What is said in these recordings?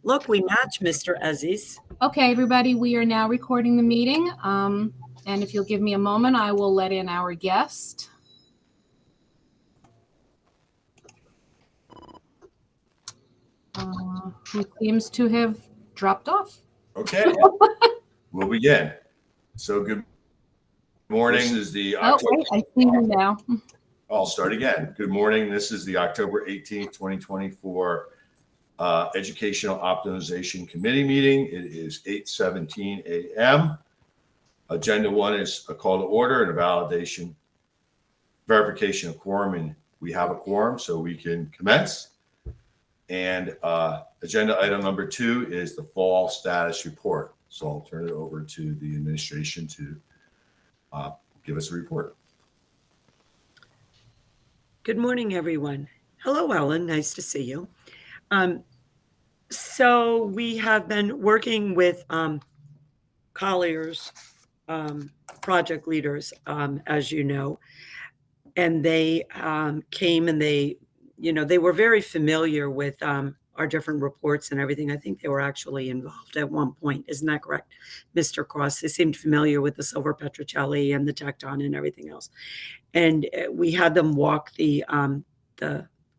Look, we match, Mr. Aziz. Okay, everybody, we are now recording the meeting. And if you'll give me a moment, I will let in our guest. Who seems to have dropped off. Okay, we'll begin. So good morning. This is the October. I see you now. I'll start again. Good morning. This is the October 18th, 2024 Educational Optimization Committee meeting. It is 8:17 a.m. Agenda 1 is a call to order and a verification of quorum, and we have a quorum, so we can commence. And agenda item number 2 is the fall status report. So I'll turn it over to the administration to give us a report. Good morning, everyone. Hello, Ellen. Nice to see you. So we have been working with Collier's project leaders, as you know, and they came and they were very familiar with our different reports and everything. I think they were actually involved at one point. Isn't that correct, Mr. Cross? They seemed familiar with the Silver Petrocelli and the Tecton and everything else. And we had them walk the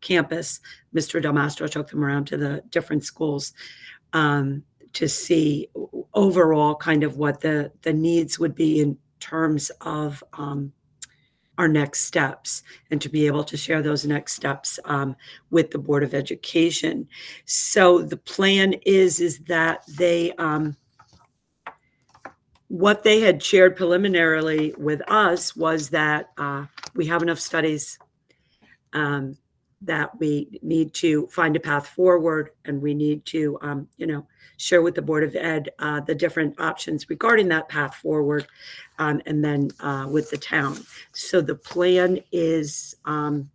campus. Mr. Del Mastro took them around to the different schools to see overall kind of what the needs would be in terms of our next steps, and to be able to share those next steps with the Board of Education. So the plan is that they, what they had shared preliminarily with us was that we have enough studies, that we need to find a path forward, and we need to, share with the Board of Ed the different options regarding that path forward, and then with the town. So the plan is on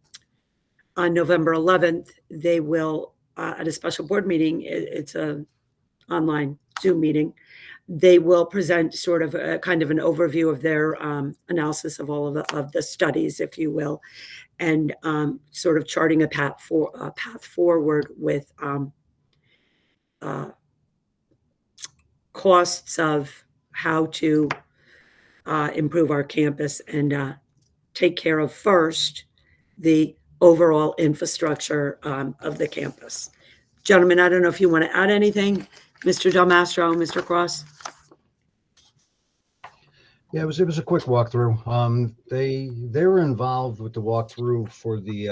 November 11th, they will, at a special board meeting, it's a online Zoom meeting, they will present sort of a kind of an overview of their analysis of all of the studies, if you will, and sort of charting a path forward with costs of how to improve our campus and take care of first the overall infrastructure of the campus. Gentlemen, I don't know if you want to add anything, Mr. Del Mastro, Mr. Cross. Yeah, it was a quick walkthrough. They were involved with the walkthrough for the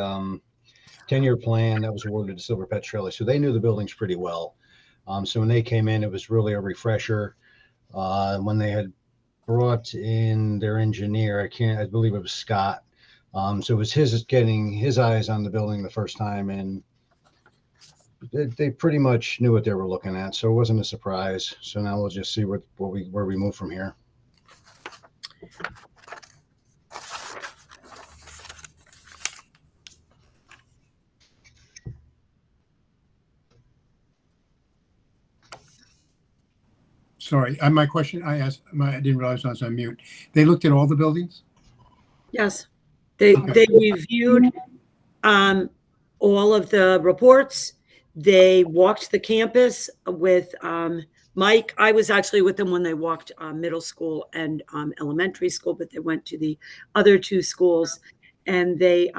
10-year plan that was awarded to Silver Petrocelli, so they knew the buildings pretty well. So when they came in, it was really a refresher. When they had brought in their engineer, I believe it was Scott. So it was getting his eyes on the building the first time, and they pretty much knew what they were looking at. So it wasn't a surprise. So now we'll just see where we move from here. Sorry, my question I asked, I didn't realize I was on mute. They looked at all the buildings? Yes, they reviewed all of the reports. They walked the campus with Mike. I was actually with them when they walked middle school and elementary school, but they went to the other two schools, and they,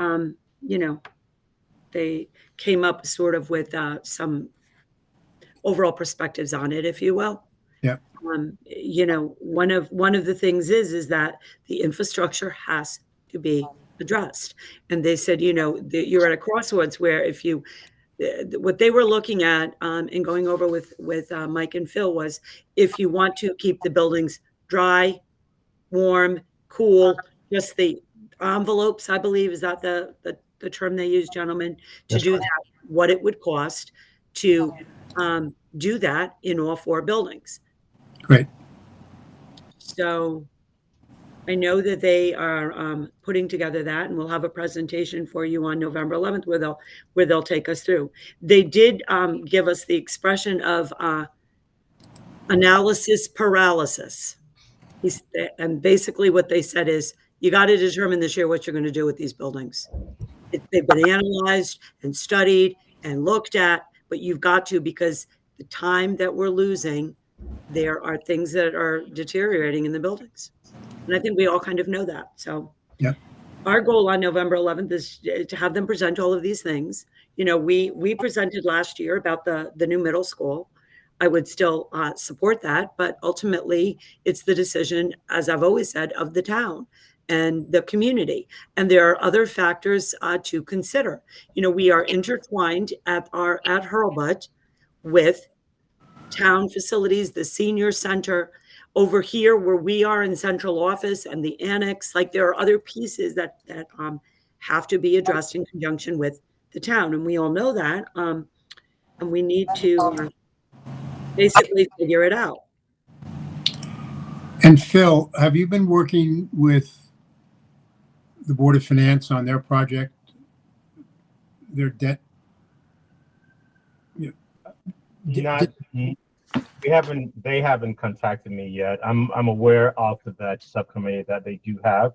they came up sort of with some overall perspectives on it, if you will. Yeah. One of the things is that the infrastructure has to be addressed, and they said, you're at a crossroads where what they were looking at and going over with Mike and Phil was, if you want to keep the buildings dry, warm, cool, just the envelopes, I believe, is that the term they use, gentlemen, to do that, what it would cost to do that in all 4 buildings. Great. So I know that they are putting together that, and we'll have a presentation for you on November 11th where they'll take us through. They did give us the expression of analysis paralysis. And basically what they said is, you got to determine this year what you're going to do with these buildings. They've been analyzed and studied and looked at, but you've got to, because the time that we're losing, there are things that are deteriorating in the buildings. And I think we all kind of know that. So Yeah. our goal on November 11th is to have them present all of these things. You know, we presented last year about the new middle school. I would still support that, but ultimately it's the decision, as I've always said, of the town and the community. And there are other factors to consider. You know, we are intertwined at Hurlbut with town facilities, the senior center over here where we are in central office and the annex. Like there are other pieces that have to be addressed in conjunction with the town, and we all know that. And we need to basically figure it out. And Phil, have you been working with the Board of Finance on their project, their debt? Not, they haven't contacted me yet. I'm aware of that subcommittee that they do have,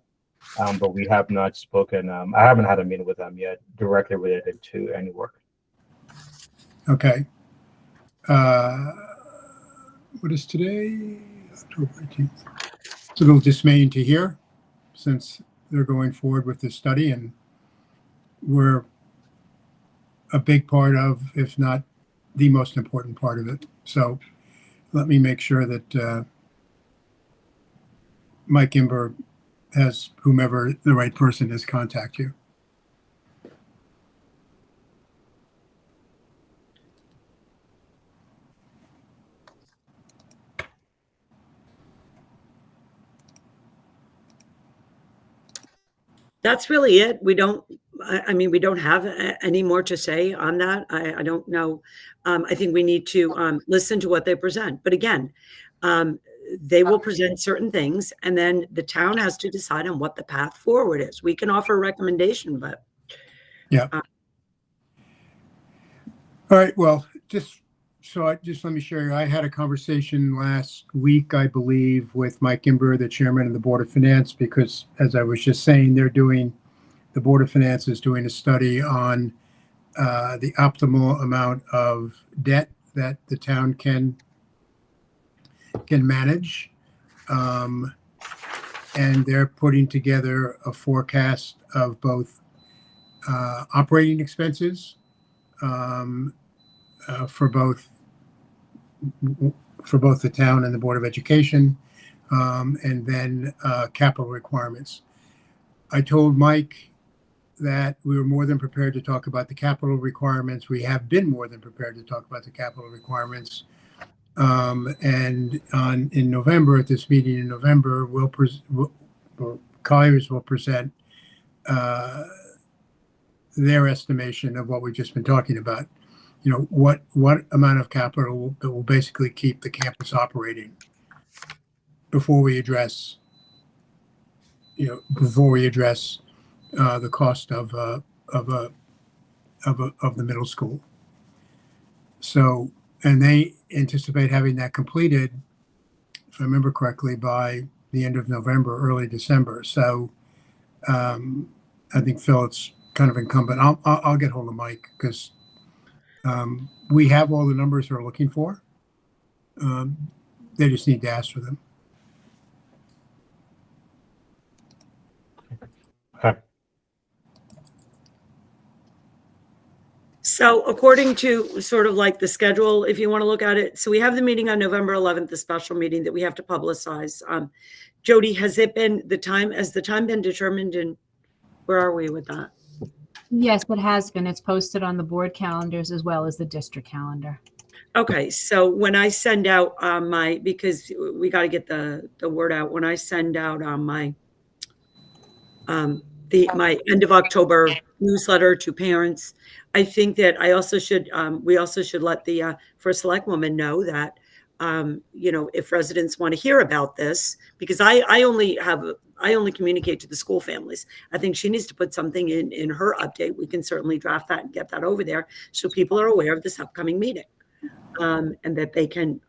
but we have not spoken. I haven't had a meeting with them yet directly related to any work. Okay. What is today? October 18th. It's a little dismaying to hear since they're going forward with this study and we're a big part of, if not the most important part of it. So let me make sure that Mike Imber has whomever the right person is contact you. That's really it. We don't, I mean, we don't have any more to say on that. I don't know. I think we need to listen to what they present. But again, they will present certain things and then the town has to decide on what the path forward is. We can offer a recommendation, but. Yeah. All right. Well, just let me share. I had a conversation last week, I believe, with Mike Imber, the chairman of the Board of Finance, because as I was just saying, the Board of Finance is doing a study on the optimal amount of debt that the town can manage. And they're putting together a forecast of both operating expenses for both the town and the Board of Education, and then capital requirements. I told Mike that we were more than prepared to talk about the capital requirements. We have been more than prepared to talk about the capital requirements. And in November, at this meeting in November, Colliers will present their estimation of what we've just been talking about. You know, what amount of capital will basically keep the campus operating before we address the cost of the middle school. So, and they anticipate having that completed, if I remember correctly, by the end of November, early December. So, I think Phil, it's kind of incumbent. I'll get hold of Mike because we have all the numbers they're looking for. They just need to ask for them. Okay. So according to sort of like the schedule, if you want to look at it, so we have the meeting on November 11th, the special meeting that we have to publicize. Jody, has the time been determined, and where are we with that? Yes, it has been. It's posted on the board calendars as well as the district calendar. Okay, so when I send out because we got to get the word out, when I send out my end of October newsletter to parents, I think that we also should let the first select woman know that if residents want to hear about this, because I only communicate to the school families. I think she needs to put something in her update. We can certainly draft that and get that over there so people are aware of this upcoming meeting, and that they can,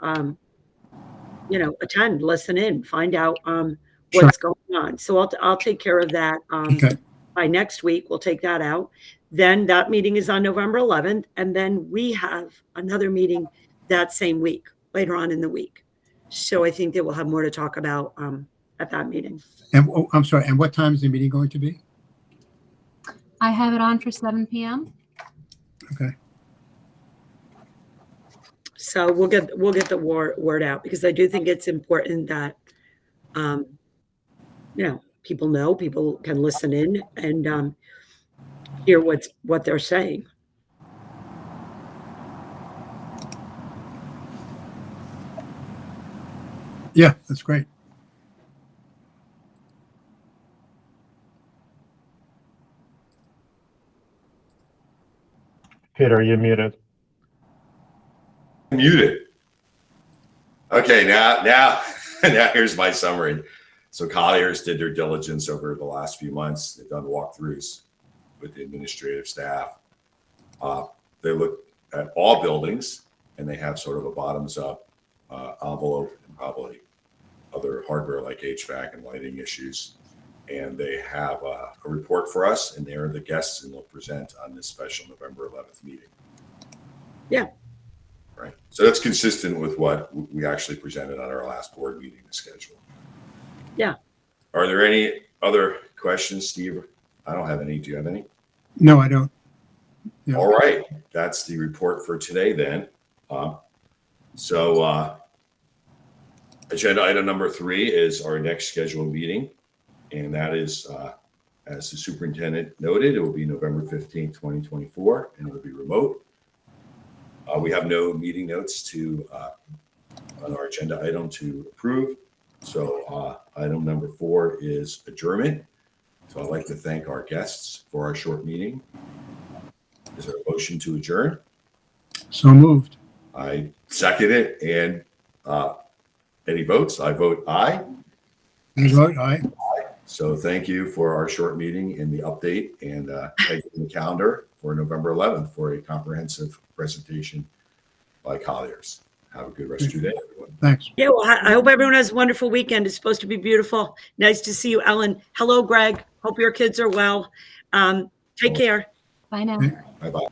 attend, listen in, find out what's going on. So I'll take care of that. Okay. By next week, we'll take that out. Then that meeting is on November 11th, and then we have another meeting that same week, later on in the week. So I think they will have more to talk about at that meeting. And, oh, I'm sorry, and what time is the meeting going to be? I have it on for 7 p.m. Okay. So we'll get the word out, because I do think it's important that, people can listen in and hear what they're saying. Yeah, that's great. Peter, you're muted. Muted. Okay, now here's my summary. So Colliers did their diligence over the last few months. They've done walkthroughs with the administrative staff. They looked at all buildings, and they have sort of a bottoms-up envelope and probably other hardware like HVAC and lighting issues. And they have a report for us, and they're the guests, and they'll present on this special November 11th meeting. Yeah. Right. So that's consistent with what we actually presented on our last board meeting schedule. Yeah. Are there any other questions, Steve? I don't have any. Do you have any? No, I don't. Yeah. All right. That's the report for today then. Agenda item number 3 is our next scheduled meeting. And that is, as the superintendent noted, it will be November 15th, 2024, and it will be remote. We have no meeting notes on our agenda item to approve. So item number 4 is adjournment. So I'd like to thank our guests for our short meeting. Is there a motion to adjourn? So moved. I second it. And any votes? I vote aye. You vote aye. So thank you for our short meeting and the update, and taking the calendar for November 11th for a comprehensive presentation by Colliers. Have a good rest of your day, everyone. Thanks. Yeah, well, I hope everyone has a wonderful weekend. It's supposed to be beautiful. Nice to see you, Ellen. Hello, Greg. Hope your kids are well. Take care. Bye now. Okay. Bye-bye.